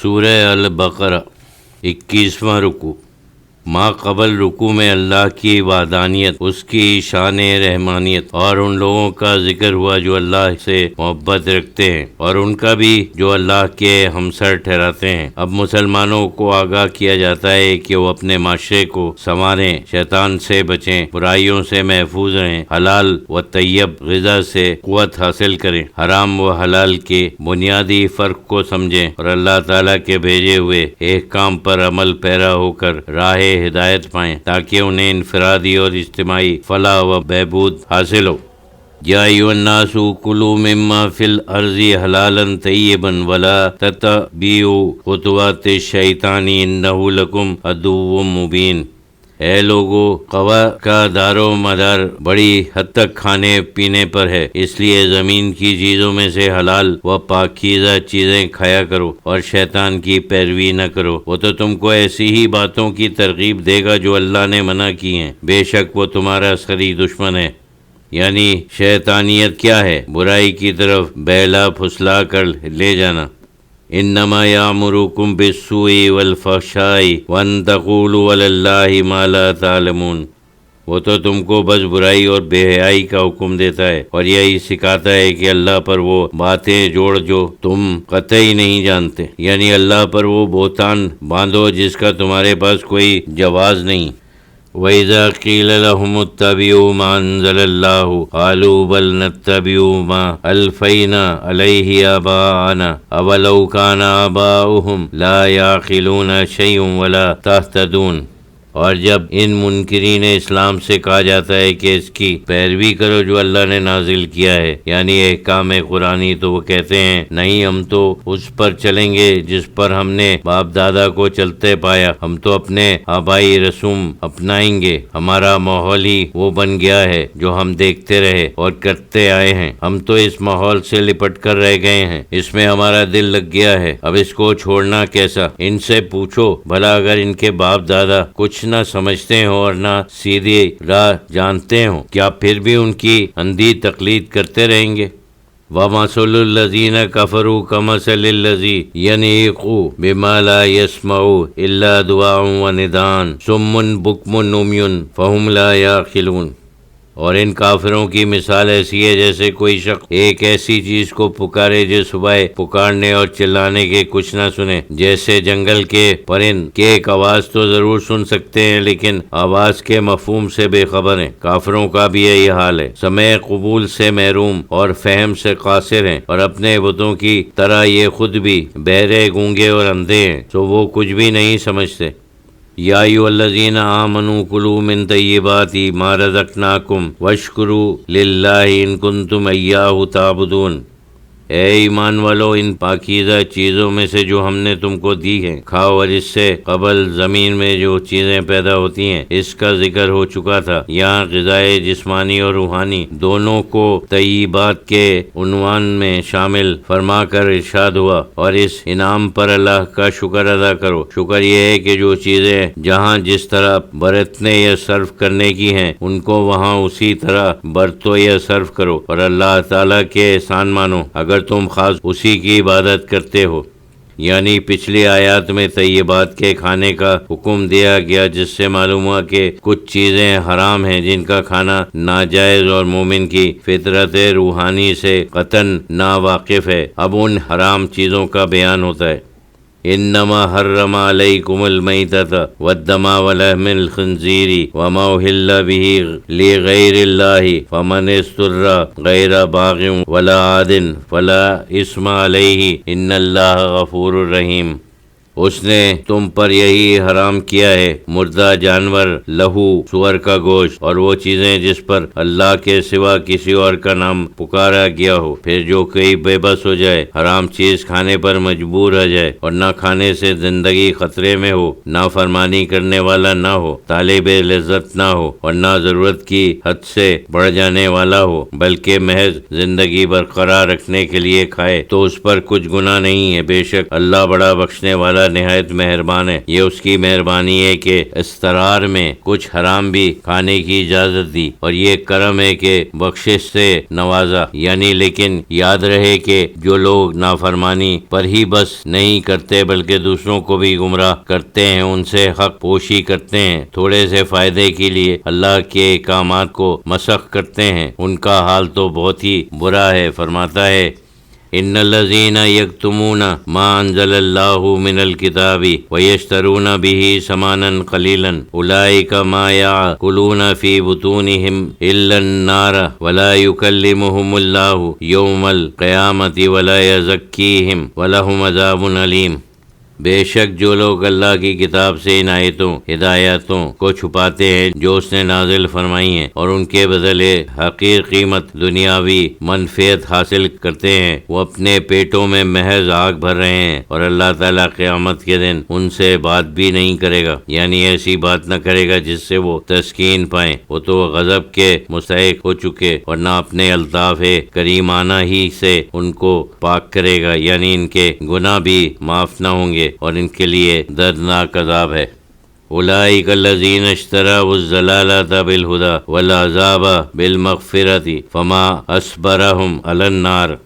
سورہ البقرہ 21واں رکوع۔ ما قبل رکوع میں اللہ کی وحدانیت، اس کی شان رحمانیت اور ان لوگوں کا ذکر ہوا جو اللہ سے محبت رکھتے ہیں اور ان کا بھی جو اللہ کے ہمسر ٹھہراتے ہیں۔ اب مسلمانوں کو آگاہ کیا جاتا ہے کہ وہ اپنے معاشرے کو سنواریں، شیطان سے بچیں، برائیوں سے محفوظ رہیں، حلال و طیب غذا سے قوت حاصل کریں، حرام و حلال کے بنیادی فرق کو سمجھیں اور اللہ تعالیٰ کے بھیجے ہوئے احکام پر عمل پیرا ہو کر راہ ہدایت پائیں تاکہ انہیں انفرادی اور اجتماعی فلاح و بہبود حاصل ہو۔ یا ایھا الناس کلوا مما فی الارض حلالا طیبا ولا تتبعوا خطوات الشیطان انہ لکم عدو مبین۔ اے لوگو، قوا کا دار و مدار بڑی حد تک کھانے پینے پر ہے، اس لیے زمین کی چیزوں میں سے حلال و پاکیزہ چیزیں کھایا کرو اور شیطان کی پیروی نہ کرو، وہ تو تم کو ایسی ہی باتوں کی ترغیب دے گا جو اللہ نے منع کی ہیں، بے شک وہ تمہارا سری دشمن ہے۔ یعنی شیطانیت کیا ہے؟ برائی کی طرف بہلا پھسلا کر لے جانا۔ انما یامرکم بالسوء والفحشاء وان تقولوا علی اللہ ما لا تعلمون۔ وہ تو تم کو بس برائی اور بے حیائی کا حکم دیتا ہے اور یہی سکھاتا ہے کہ اللہ پر وہ باتیں جوڑ جو تم قطعی نہیں جانتے، یعنی اللہ پر وہ بہتان باندھو جس کا تمہارے پاس کوئی جواز نہیں۔ وَإِذَا قِيلَ لَهُمُ اتَّبِعُوا مَا أَنزَلَ اللَّهُ قَالُوا بَلْ نَتَّبِعُ مَا أَلْفَيْنَا عَلَيْهِ آبَاءَنَا أَوَلَوْ كَانَ آبَاؤُهُمْ لَا يَعْقِلُونَ شَيْئًا وَلَا يَهْتَدُونَ۔ اور جب ان منکرین اسلام سے کہا جاتا ہے کہ اس کی پیروی کرو جو اللہ نے نازل کیا ہے، یعنی احکام قرآنی، تو وہ کہتے ہیں نہیں، ہم تو اس پر چلیں گے جس پر ہم نے باپ دادا کو چلتے پایا، ہم تو اپنے آبائی رسوم اپنائیں گے، ہمارا ماحول ہی وہ بن گیا ہے جو ہم دیکھتے رہے اور کرتے آئے ہیں، ہم تو اس ماحول سے لپٹ کر رہ گئے ہیں، اس میں ہمارا دل لگ گیا ہے، اب اس کو چھوڑنا کیسا؟ ان سے پوچھو بھلا اگر ان کے باپ دادا کچھ نہ سمجھتے ہوں اور نہ سیدھی راہ جانتے ہوں، کیا پھر بھی ان کی اندھی تقلید کرتے رہیں گے؟ وَمَثَلُ الَّذِينَ كَفَرُوا كَمَثَلِ الَّذِي يَنِعِقُ بِمَا لَا يَسْمَعُ إِلَّا دُعَاءً وَنِدَاءً صُمٌّ بُكْمٌ عُمْيٌ فَهُمْ لَا يَعْقِلُونَ۔ اور ان کافروں کی مثال ایسی ہے جیسے کوئی شخص ایک ایسی چیز کو پکارے جو صبح پکارنے اور چلانے کے کچھ نہ سنے، جیسے جنگل کے پرند کے ایک آواز تو ضرور سن سکتے ہیں لیکن آواز کے مفہوم سے بے خبر ہیں۔ کافروں کا بھی یہی حال ہے، سمع قبول سے محروم اور فہم سے قاصر ہیں، اور اپنے بتوں کی طرح یہ خود بھی بہرے، گونگے اور اندھے ہیں، تو وہ کچھ بھی نہیں سمجھتے۔ یا ایھا الذین آمنوا کلوا من طیبات ما رزقناکم واشکروا للہ ان کنتم ایاہ تعبدون۔ اے ایمان والو، ان پاکیزہ چیزوں میں سے جو ہم نے تم کو دی ہیں کھاؤ، اور اس سے قبل زمین میں جو چیزیں پیدا ہوتی ہیں اس کا ذکر ہو چکا تھا۔ یہاں غذائے جسمانی اور روحانی دونوں کو طیبات کے عنوان میں شامل فرما کر ارشاد ہوا، اور اس انعام پر اللہ کا شکر ادا کرو۔ شکر یہ ہے کہ جو چیزیں جہاں جس طرح برتنے یا صرف کرنے کی ہیں ان کو وہاں اسی طرح برتو یا صرف کرو، اور اللہ تعالیٰ کے احسان مانو اگر تم خاص اسی کی عبادت کرتے ہو۔ یعنی پچھلی آیات میں طیبات کے کھانے کا حکم دیا گیا، جس سے معلوم ہوا کہ کچھ چیزیں حرام ہیں جن کا کھانا ناجائز اور مومن کی فطرت روحانی سے قطعاً ناواقف ہے۔ اب ان حرام چیزوں کا بیان ہوتا ہے۔ انما حرم علیکم المیتۃ والدم ولحم الخنزیر وما اہل بہ لغیر اللہ فمن اضطر غیر باغ ولا عاد فلا اثم علیہ ان اللہ غفور رحیم۔ اس نے تم پر یہی حرام کیا ہے، مردہ جانور، لہو، سور کا گوشت اور وہ چیزیں جس پر اللہ کے سوا کسی اور کا نام پکارا گیا ہو۔ پھر جو کوئی بے بس ہو جائے، حرام چیز کھانے پر مجبور ہو جائے اور نہ کھانے سے زندگی خطرے میں ہو، نہ فرمانی کرنے والا نہ ہو، طالب لذت نہ ہو اور نہ ضرورت کی حد سے بڑھ جانے والا ہو، بلکہ محض زندگی برقرار رکھنے کے لیے کھائے، تو اس پر کچھ گناہ نہیں ہے، بے شک اللہ بڑا بخشنے والا اللہ نہایت مہربان ہے۔ یہ اس کی مہربانی ہے کہ استرار میں کچھ حرام بھی کھانے کی اجازت دی، اور یہ کرم ہے کہ بخشش سے نوازا۔ یعنی لیکن یاد رہے کہ جو لوگ نافرمانی پر ہی بس نہیں کرتے بلکہ دوسروں کو بھی گمراہ کرتے ہیں، ان سے حق پوشی کرتے ہیں، تھوڑے سے فائدے کے لیے اللہ کے احکامات کو مسخ کرتے ہیں، ان کا حال تو بہت ہی برا ہے۔ فرماتا ہے ان الذین یکتمون ما انزل اللہ من الکتاب ویشترون به ثمنا قلیلا اولئک ما یأکلون فی بطونہم الا النار ولا یکلمہم اللہ یوم القیامۃ ولا یزکیہم ولہم عذاب علیم۔ بے شک جو لوگ اللہ کی کتاب سے ان آیتوں ہدایاتوں کو چھپاتے ہیں جو اس نے نازل فرمائی ہیں، اور ان کے بدلے حقیر قیمت دنیاوی منفعت حاصل کرتے ہیں، وہ اپنے پیٹوں میں محض آگ بھر رہے ہیں، اور اللہ تعالیٰ قیامت کے دن ان سے بات بھی نہیں کرے گا، یعنی ایسی بات نہ کرے گا جس سے وہ تسکین پائیں۔ وہ تو غضب کے مستحق ہو چکے، اور نہ اپنے الطاف کریمانہ ہی سے ان کو پاک کرے گا، یعنی ان کے گناہ بھی معاف نہ ہوں گے، اور ان کے لیے دردناک عذاب ہے۔ اولئک الذین اشتروا الضلالۃ بالہدی والعذاب بالمغفرۃ فما اصبرہم علی النار۔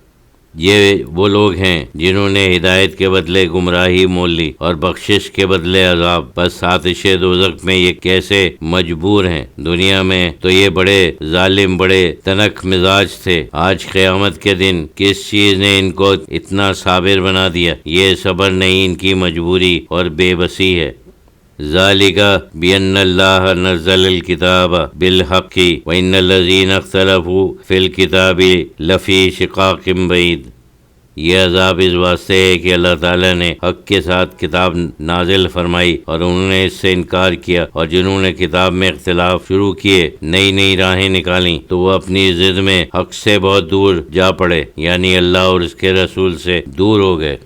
یہ وہ لوگ ہیں جنہوں نے ہدایت کے بدلے گمراہی مول لی اور بخشش کے بدلے عذاب، بس آتش دوزخ میں یہ کیسے مجبور ہیں۔ دنیا میں تو یہ بڑے ظالم، بڑے تنک مزاج تھے، آج قیامت کے دن کس چیز نے ان کو اتنا صابر بنا دیا؟ یہ صبر نہیں، ان کی مجبوری اور بے بسی ہے۔ ذالک بأن اللہ نزل الکتاب بالحق وإن الذین اختلفوا فی الکتاب لفی شقاق بعید۔ یہ عذاب اس واسطے ہے کہ اللہ تعالیٰ نے حق کے ساتھ کتاب نازل فرمائی اور انہوں نے اس سے انکار کیا، اور جنہوں نے کتاب میں اختلاف شروع کیے، نئی نئی راہیں نکالیں، تو وہ اپنی ضد میں حق سے بہت دور جا پڑے، یعنی اللہ اور اس کے رسول سے دور ہو گئے۔